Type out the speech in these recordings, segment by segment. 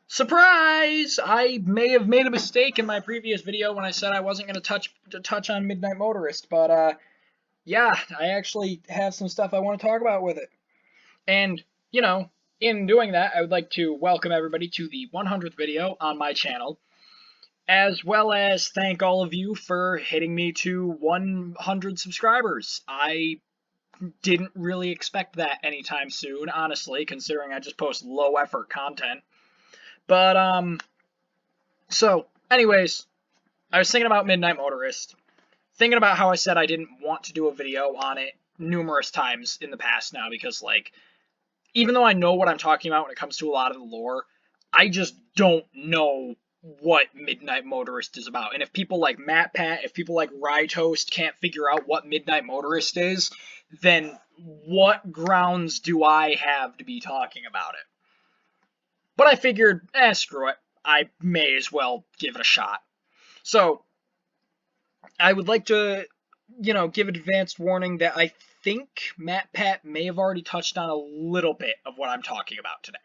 Surprise! I may have made a mistake in my previous video when I said I wasn't going to touch on Midnight Motorist, but yeah, I actually have some stuff I want to talk about with it. And, in doing that, I would like to welcome everybody to the 100th video on my channel, as well as thank all of you for hitting me to 100 subscribers. I didn't really expect that anytime soon, honestly, considering I just post low effort content. But, so, anyways, I was thinking about Midnight Motorist, thinking about how I said I didn't want to do a video on it numerous times in the past now, because, like, even though I know what I'm talking about when it comes to a lot of the lore, I just don't know what Midnight Motorist is about. And if people like MatPat, if people like Rytoast can't figure out what Midnight Motorist is, then what grounds do I have to be talking about it? But I figured, screw it. I may as well give it a shot. So, I would like to, give advanced warning that I think MatPat may have already touched on a little bit of what I'm talking about today.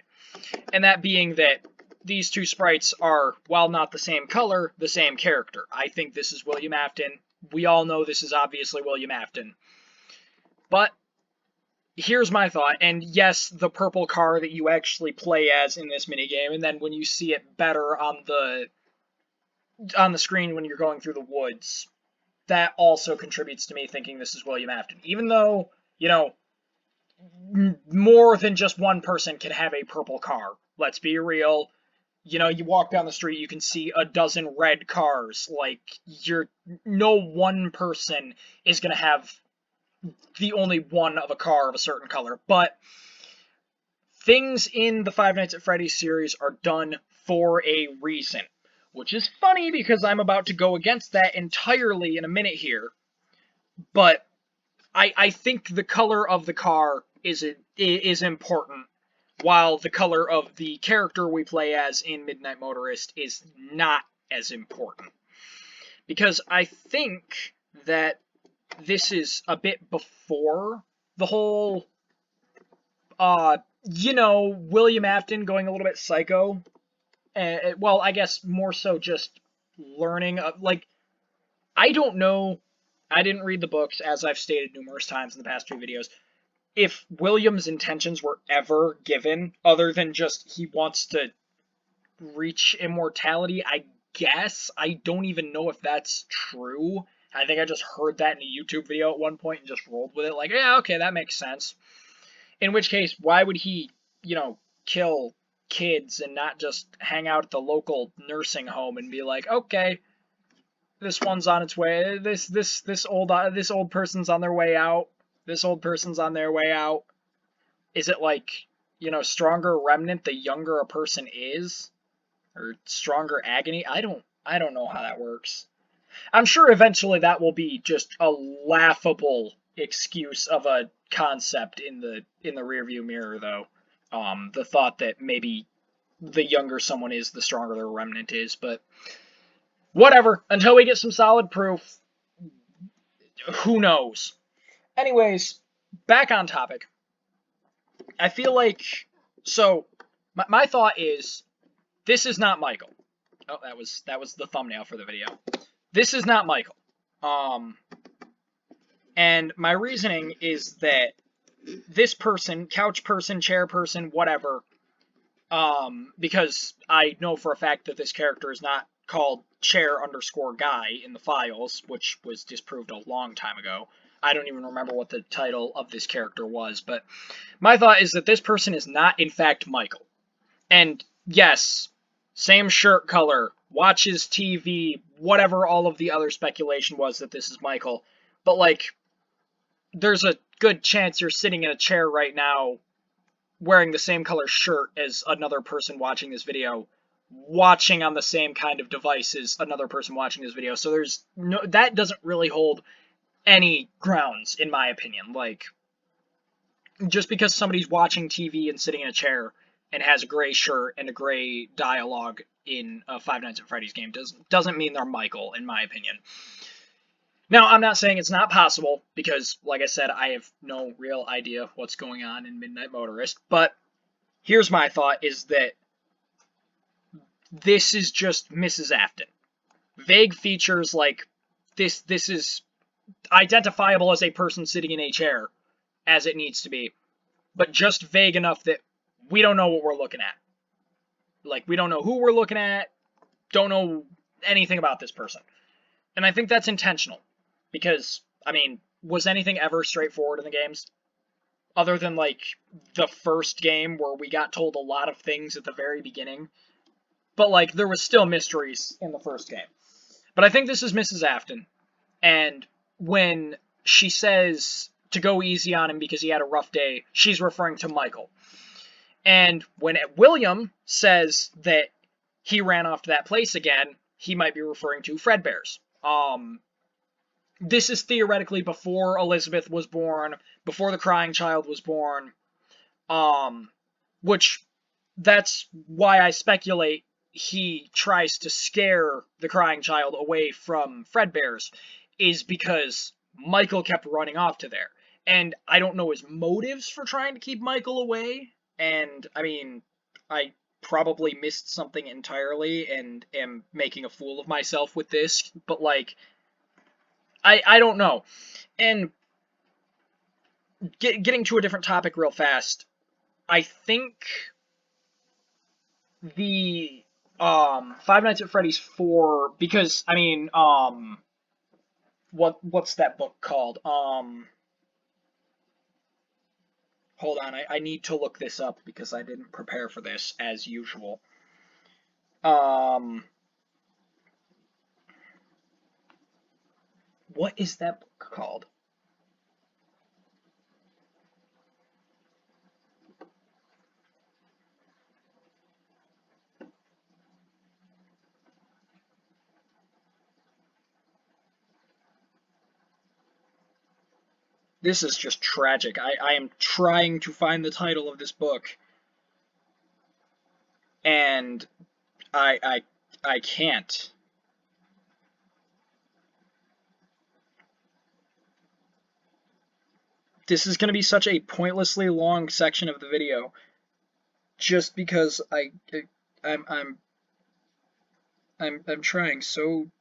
And that being that these two sprites are, while not the same color, the same character. I think this is William Afton. We all know this is obviously William Afton. But here's my thought, and yes, the purple car that you actually play as in this minigame, and then when you see it better on the screen when you're going through the woods, that also contributes to me thinking this is William Afton. Even though, more than just one person can have a purple car. Let's be real. You walk down the street, you can see a dozen red cars. Like, no one person is going to have the only one of a car of a certain color. But things in the Five Nights at Freddy's series are done for a reason. Which is funny because I'm about to go against that entirely in a minute here. But I think the color of the car is important, while the color of the character we play as in Midnight Motorist is not as important. Because I think that this is a bit before the whole, William Afton going a little bit psycho. Well, I guess more so just learning. I don't know. I didn't read the books, as I've stated numerous times in the past 2 videos, if William's intentions were ever given, other than just he wants to reach immortality, I guess. I don't even know if that's true. I think I just heard that in a YouTube video at one point and just rolled with it, like, yeah, okay, that makes sense. In which case, why would he, kill kids and not just hang out at the local nursing home and be like, okay, this one's on its way, this old person's on their way out, this old person's on their way out. Is it like, stronger remnant the younger a person is? Or stronger agony? I don't know how that works. I'm sure eventually that will be just a laughable excuse of a concept in the rearview mirror, though. The thought that maybe the younger someone is, the stronger their remnant is, but whatever. Until we get some solid proof, who knows? Anyways, back on topic. I feel like, so, my thought is, this is not Michael. Oh, that was the thumbnail for the video. This is not Michael. And my reasoning is that this person, couch person, chair person, whatever, because I know for a fact that this character is not called chair_guy in the files, which was disproved a long time ago. I don't even remember what the title of this character was, but my thought is that this person is not, in fact, Michael. And yes, same shirt color, watches TV, whatever all of the other speculation was that this is Michael, but, like, there's a good chance you're sitting in a chair right now wearing the same color shirt as another person watching this video, watching on the same kind of device as another person watching this video. So that doesn't really hold any grounds, in my opinion. Like, just because somebody's watching TV and sitting in a chair and has a gray shirt and a gray dialogue in a Five Nights at Freddy's game doesn't mean they're Michael, in my opinion. Now, I'm not saying it's not possible, because, like I said, I have no real idea what's going on in Midnight Motorist, but here's my thought, is that this is just Mrs. Afton. Vague features like this is identifiable as a person sitting in a chair, as it needs to be, but just vague enough that we don't know what we're looking at. Like, we don't know who we're looking at, don't know anything about this person. And I think that's intentional, because, I mean, was anything ever straightforward in the games? Other than, like, the first game where we got told a lot of things at the very beginning. But, like, there was still mysteries in the first game. But I think this is Mrs. Afton. And when she says to go easy on him because he had a rough day, she's referring to Michael. And when William says that he ran off to that place again, he might be referring to Fredbear's. This is theoretically before Elizabeth was born, before the crying child was born, which that's why I speculate he tries to scare the crying child away from Fredbear's, is because Michael kept running off to there. And I don't know his motives for trying to keep Michael away, and, I mean, I probably missed something entirely and am making a fool of myself with this, but, like, I don't know. And getting to a different topic real fast, I think the Five Nights at Freddy's 4, because, I mean, what's that book called? Hold on, I need to look this up because I didn't prepare for this as usual. What is that book called? This is just tragic. I am trying to find the title of this book, and I can't. This is going to be such a pointlessly long section of the video, just because I'm trying so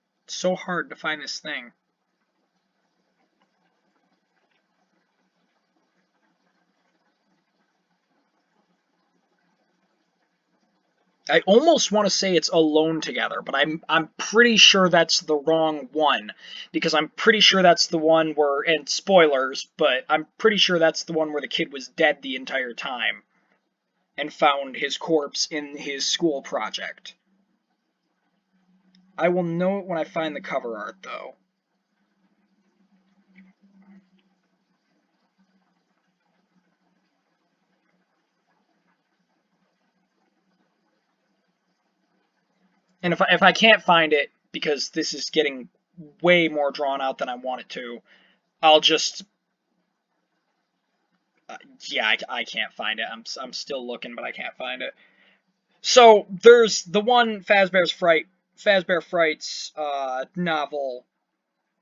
hard to find this thing. I almost want to say it's Alone Together, but I'm pretty sure that's the wrong one, because I'm pretty sure that's the one where, and spoilers, but I'm pretty sure that's the one where the kid was dead the entire time and found his corpse in his school project. I will know it when I find the cover art, though. And if I can't find it, because this is getting way more drawn out than I want it to, I'll just... yeah, I can't find it. I'm still looking, but I can't find it. So, there's the one Fazbear Frights novel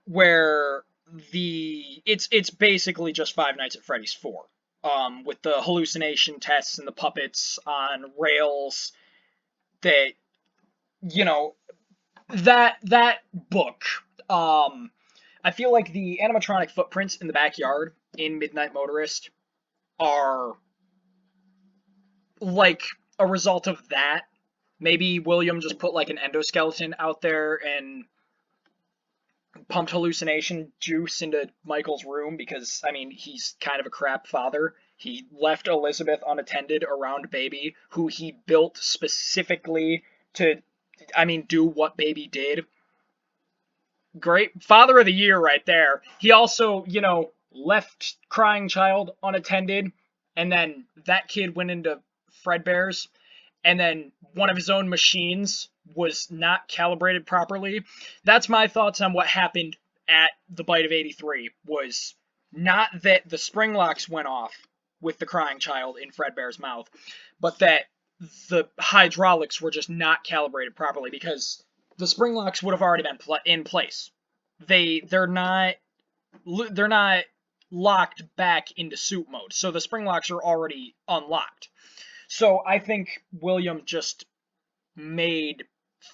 where it's basically just Five Nights at Freddy's 4. With the hallucination tests and the puppets on rails that, you know, that book, I feel like the animatronic footprints in the backyard in Midnight Motorist are like a result of that. Maybe William just put like an endoskeleton out there and pumped hallucination juice into Michael's room because, I mean, he's kind of a crap father. He left Elizabeth unattended around Baby, who he built specifically to, I mean, do what Baby did. Great. Father of the Year right there. He also, you know, left Crying Child unattended, and then that kid went into Fredbear's, and then one of his own machines was not calibrated properly. That's my thoughts on what happened at the Bite of 83, was not that the spring locks went off with the Crying Child in Fredbear's mouth, but that the hydraulics were just not calibrated properly, because the spring locks would have already been in place. They're not locked back into suit mode, so the spring locks are already unlocked. So I think William just made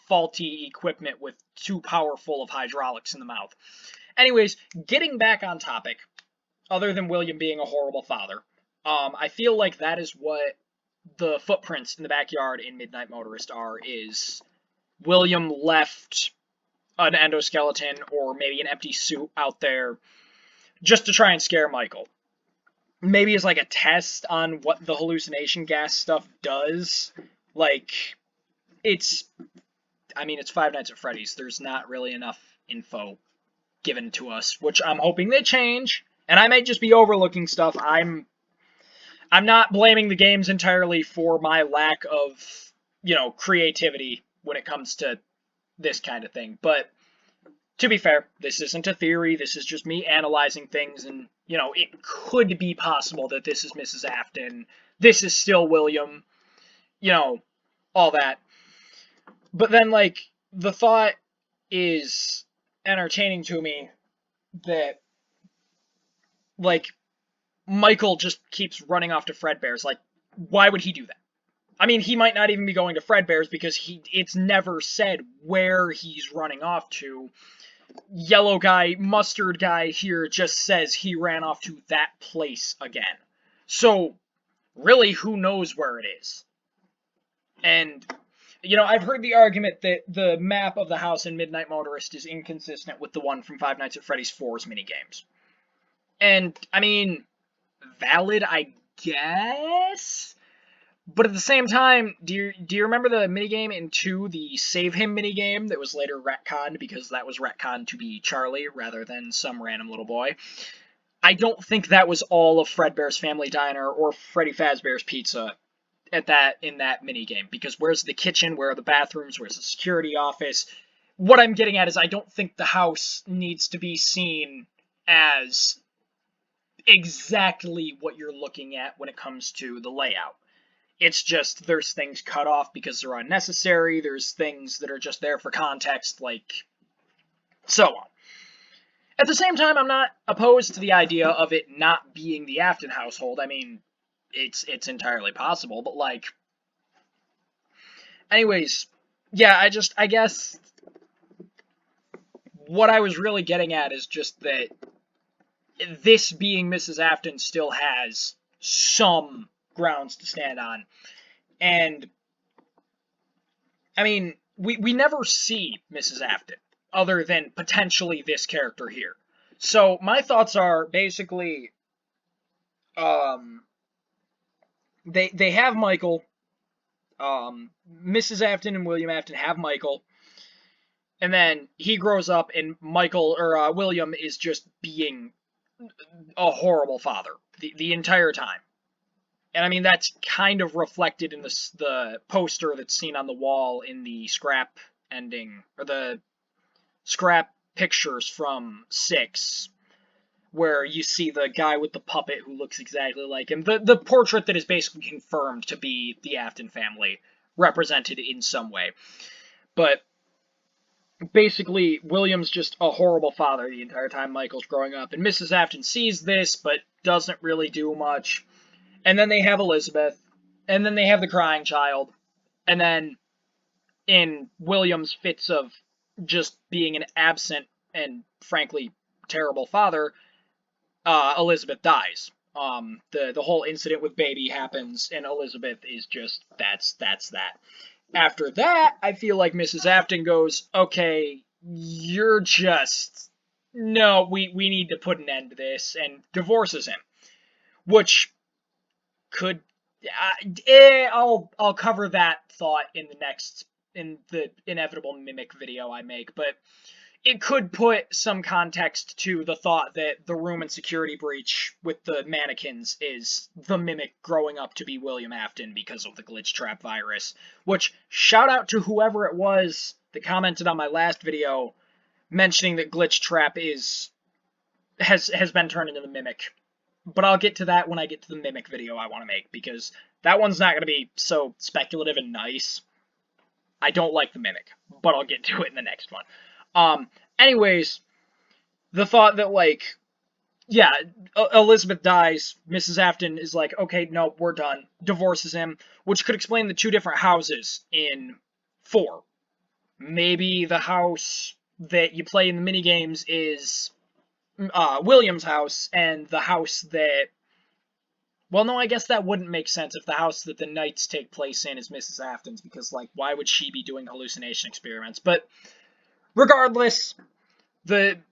faulty equipment with too powerful of hydraulics in the mouth. Anyways, getting back on topic, other than William being a horrible father, I feel like that is what the footprints in the backyard in Midnight Motorist are, is William left an endoskeleton or maybe an empty suit out there just to try and scare Michael. Maybe as like a test on what the hallucination gas stuff does. Like, it's Five Nights at Freddy's. There's not really enough info given to us, which I'm hoping they change. And I may just be overlooking stuff. I'm not blaming the games entirely for my lack of, creativity when it comes to this kind of thing. But to be fair, this isn't a theory. This is just me analyzing things, and, it could be possible that this is Mrs. Afton. This is still William. All that. But then, the thought is entertaining to me that, Michael just keeps running off to Fredbear's. Why would he do that? I mean, he might not even be going to Fredbear's because it's never said where he's running off to. Yellow guy, mustard guy here just says he ran off to that place again. So, really, who knows where it is? And, I've heard the argument that the map of the house in Midnight Motorist is inconsistent with the one from Five Nights at Freddy's 4's minigames. And, valid, I guess? But at the same time, do you remember the minigame in 2, the Save Him minigame that was later retconned because that was retconned to be Charlie rather than some random little boy? I don't think that was all of Fredbear's Family Diner or Freddy Fazbear's Pizza in that minigame, because where's the kitchen, where are the bathrooms, where's the security office? What I'm getting at is I don't think the house needs to be seen as exactly what you're looking at when it comes to the layout. It's just there's things cut off because they're unnecessary, there's things that are just there for context, so on. At the same time, I'm not opposed to the idea of it not being the Afton household. I mean, it's entirely possible, but anyways, yeah, I guess what I was really getting at is just that this being Mrs. Afton still has some grounds to stand on. And, we never see Mrs. Afton, other than potentially this character here. So, my thoughts are, basically, they have Michael, Mrs. Afton and William Afton have Michael, and then he grows up, and William is just being a horrible father the entire time. And that's kind of reflected in the poster that's seen on the wall in the scrap ending, or the scrap pictures from 6, where you see the guy with the puppet who looks exactly like him. The portrait that is basically confirmed to be the Afton family, represented in some way. But basically, William's just a horrible father the entire time Michael's growing up. And Mrs. Afton sees this, but doesn't really do much. And then they have Elizabeth, and then they have the crying child, and then in William's fits of just being an absent and frankly terrible father, Elizabeth dies. The whole incident with baby happens, and Elizabeth is just, that's that. After that, I feel like Mrs. Afton goes, okay, you're just, no, we need to put an end to this, and divorces him. Which could, I'll cover that thought in the inevitable Mimic video I make, but it could put some context to the thought that the room and security breach with the mannequins is the Mimic growing up to be William Afton because of the glitch trap virus, which, shout out to whoever it was that commented on my last video mentioning that glitch trap has been turned into the Mimic. But I'll get to that when I get to the Mimic video I want to make, because that one's not going to be so speculative and nice. I don't like the Mimic, but I'll get to it in the next one. Anyways, the thought that, Elizabeth dies, Mrs. Afton is like, okay, no, we're done, divorces him, which could explain the 2 different houses in 4. Maybe the house that you play in the minigames is William's house, and the house that... Well, no, I guess that wouldn't make sense if the house that the nights take place in is Mrs. Afton's, because, like, why would she be doing hallucination experiments? But regardless,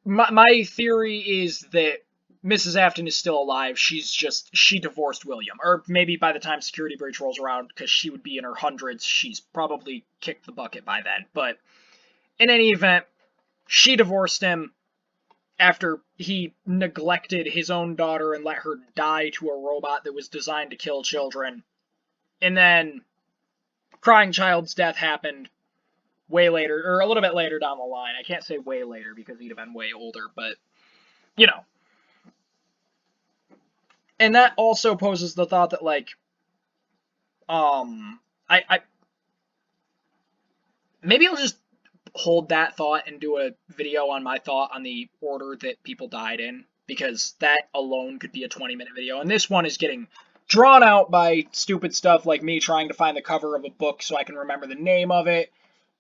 my theory is that Mrs. Afton is still alive. She divorced William. Or maybe by the time security breach rolls around, because she would be in her hundreds, she's probably kicked the bucket by then. But in any event, she divorced him after he neglected his own daughter and let her die to a robot that was designed to kill children. And then Crying Child's death happened way later, or a little bit later down the line. I can't say way later because he'd have been way older, but, you know. And that also poses the thought that, like, maybe I'll just hold that thought and do a video on my thought on the order that people died in, because that alone could be a 20-minute video. And this one is getting drawn out by stupid stuff like me trying to find the cover of a book so I can remember the name of it.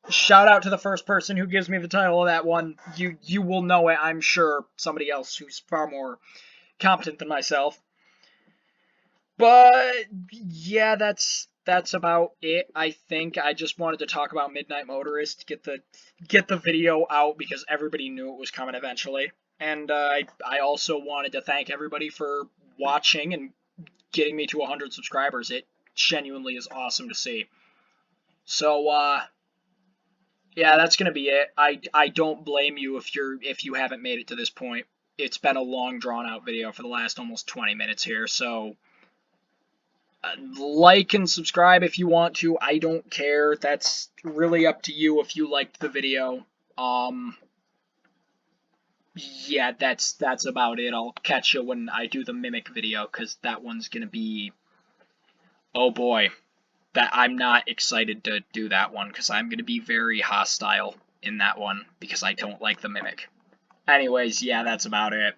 Shout out to the first person who gives me the title of that one. You will know it, I'm sure. Somebody else who's far more competent than myself. But yeah, that's about it. I think I just wanted to talk about Midnight Motorist, get the video out because everybody knew it was coming eventually. And I also wanted to thank everybody for watching and getting me to 100 subscribers. It genuinely is awesome to see. So yeah, that's gonna be it. I don't blame you if you haven't made it to this point. It's been a long drawn out video for the last almost 20 minutes here, so like and subscribe if you want to. I don't care. That's really up to you if you liked the video. Yeah, that's about it. I'll catch you when I do the Mimic video, because that one's gonna be... Oh boy. That I'm not excited to do that one, because I'm gonna be very hostile in that one, because I don't like the Mimic. Anyways, yeah, that's about it.